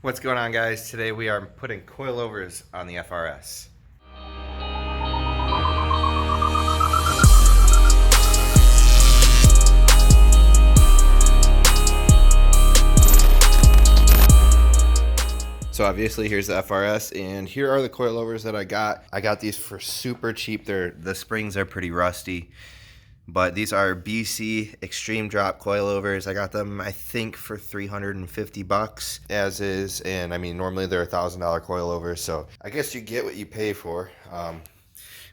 What's going on, guys? Today we are putting coilovers on the FRS. So obviously here's the FRS, and here are the coilovers that I got. I got these for super cheap. The springs are pretty rusty, but these are BC Extreme Drop coilovers. I got them, I think, for 350 bucks as is, and I mean normally they're $1,000 coilovers, so I guess you get what you pay for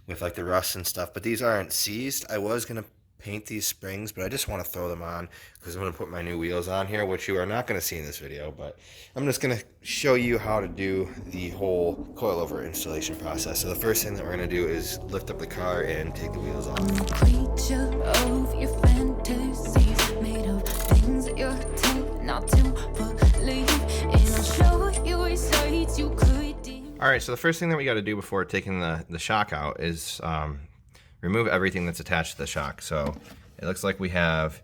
with like the rust and stuff. But these aren't seized. I was gonna paint these springs, but I just want to throw them on because I'm going to put my new wheels on here, which you are not going to see in this video, but I'm just going to show you how to do the whole coilover installation process. So the first thing that we're going to do is lift up the car and take the wheels off. Creature of your fantasies, made of things that you're told not to believe, and I'll show you sides you could do. All right, so the first thing that we got to do before taking the shock out is remove everything that's attached to the shock. So it looks like we have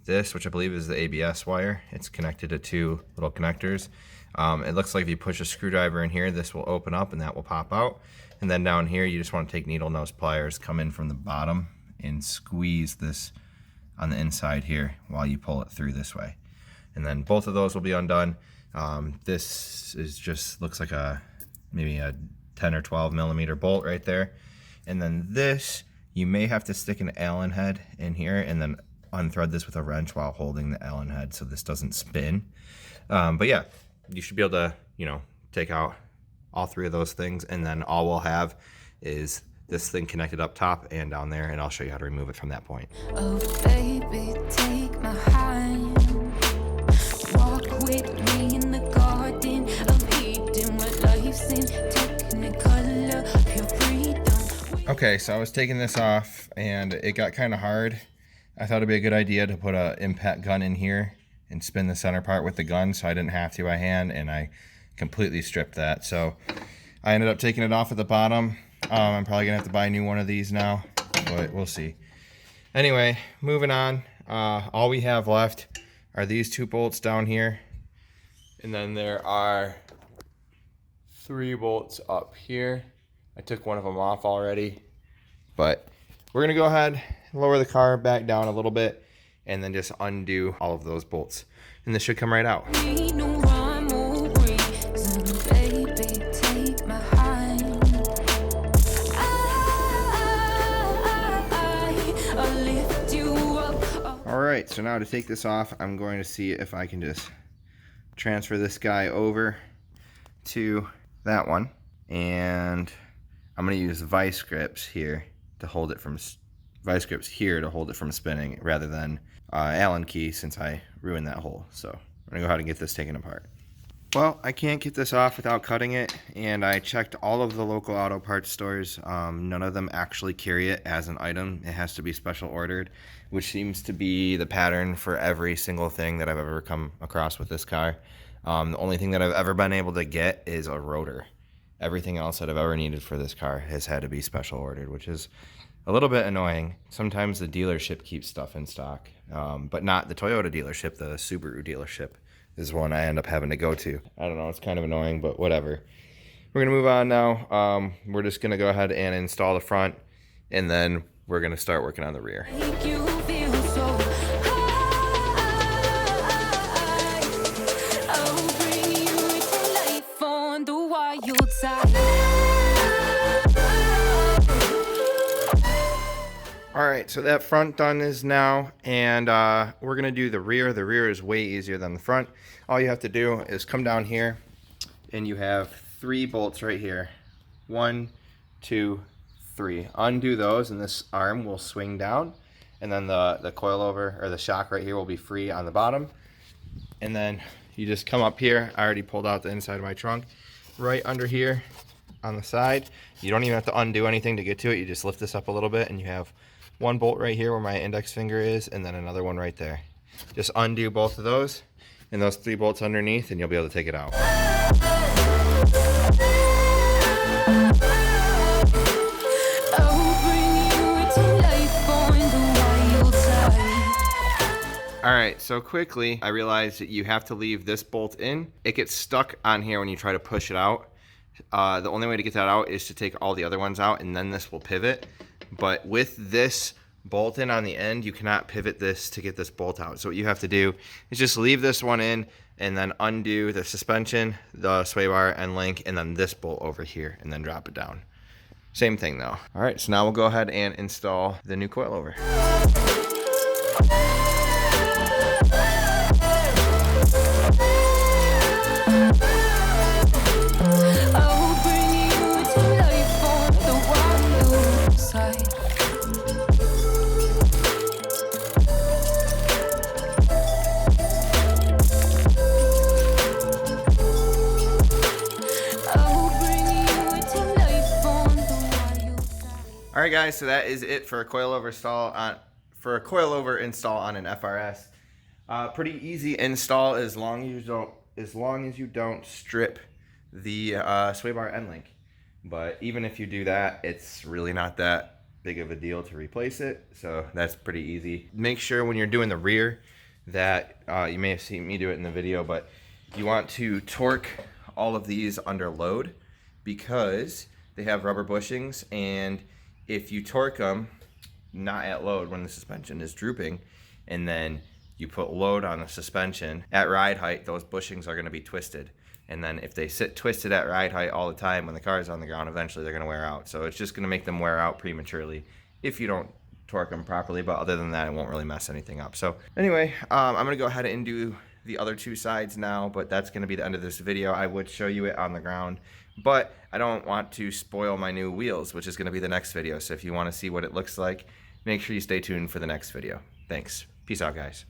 this, which I believe is the ABS wire. It's connected to two little connectors. It looks like if you push a screwdriver in here, this will open up and that will pop out. And then down here, you just want to take needle nose pliers, come in from the bottom and squeeze this on the inside here while you pull it through this way. And then both of those will be undone. This is just looks like maybe a 10 or 12 millimeter bolt right there. And then this, you may have to stick an Allen head in here and then unthread this with a wrench while holding the Allen head so this doesn't spin. But yeah, you should be able to, take out all three of those things, and then all we'll have is this thing connected up top and down there, and I'll show you how to remove it from that point. Oh, baby, take my hand. Walk with me in the garden of Eden, where life's in technicolor, pure freedom. Okay, so I was taking this off and it got kind of hard. I thought it'd be a good idea to put an impact gun in here and spin the center part with the gun so I didn't have to by hand, and I completely stripped that. So I ended up taking it off at the bottom. I'm probably gonna have to buy a new one of these now, but we'll see. Anyway, moving on. All we have left are these two bolts down here, and then there are 3 bolts up here. I took one of them off already, but we're gonna go ahead, lower the car back down a little bit, and then just undo all of those bolts. And this should come right out. All right, so now to take this off, I'm going to see if I can just transfer this guy over to that one. And I'm going to use vice grips here to hold it from spinning rather than Allen key, since I ruined that hole. So I'm going to go ahead and get this taken apart. Well, I can't get this off without cutting it, and I checked all of the local auto parts stores. None of them actually carry it as an item. It has to be special ordered, which seems to be the pattern for every single thing that I've ever come across with this car. The only thing that I've ever been able to get is a rotor. Everything else that I've ever needed for this car has had to be special ordered, which is a little bit annoying. Sometimes the dealership keeps stuff in stock, but not the Toyota dealership. The Subaru dealership is one I end up having to go to. I don't know, it's kind of annoying, but whatever. We're gonna move on now. We're just gonna go ahead and install the front, and then we're gonna start working on the rear. Alright, so that front done is now, and we're going to do the rear. The rear is way easier than the front. All you have to do is come down here, and you have 3 bolts right here. 1, 2, 3. Undo those, and this arm will swing down, and then the coilover, or the shock right here, will be free on the bottom. And then you just come up here. I already pulled out the inside of my trunk. Right under here on the side. You don't even have to undo anything to get to it. You just lift this up a little bit, and you have 1 bolt right here where my index finger is, and then another one right there. Just undo both of those and those 3 bolts underneath, and you'll be able to take it out. All right, so quickly, I realized that you have to leave this bolt in. It gets stuck on here when you try to push it out. The only way to get that out is to take all the other ones out, and then this will pivot. But with this bolt in on the end, you cannot pivot this to get this bolt out. So what you have to do is just leave this one in and then undo the suspension, the sway bar and link, and then this bolt over here, and then drop it down. Same thing though. All right, so now we'll go ahead and install the new coilover. All right, guys, so that is it for a coilover install on an FRS. Pretty easy install as long as you don't strip the sway bar end link. But even if you do that, it's really not that big of a deal to replace it. So that's pretty easy. Make sure when you're doing the rear that you may have seen me do it in the video, but you want to torque all of these under load because they have rubber bushings, and if you torque them not at load when the suspension is drooping, and then you put load on the suspension at ride height, those bushings are going to be twisted. And then if they sit twisted at ride height all the time when the car is on the ground, eventually they're going to wear out. So it's just going to make them wear out prematurely if you don't torque them properly. But other than that, it won't really mess anything up. So anyway, I'm going to go ahead and do the other two sides now, but that's going to be the end of this video. I would show you it on the ground, but I don't want to spoil my new wheels, which is going to be the next video. So if you want to see what it looks like, make sure you stay tuned for the next video. Thanks. Peace out, guys.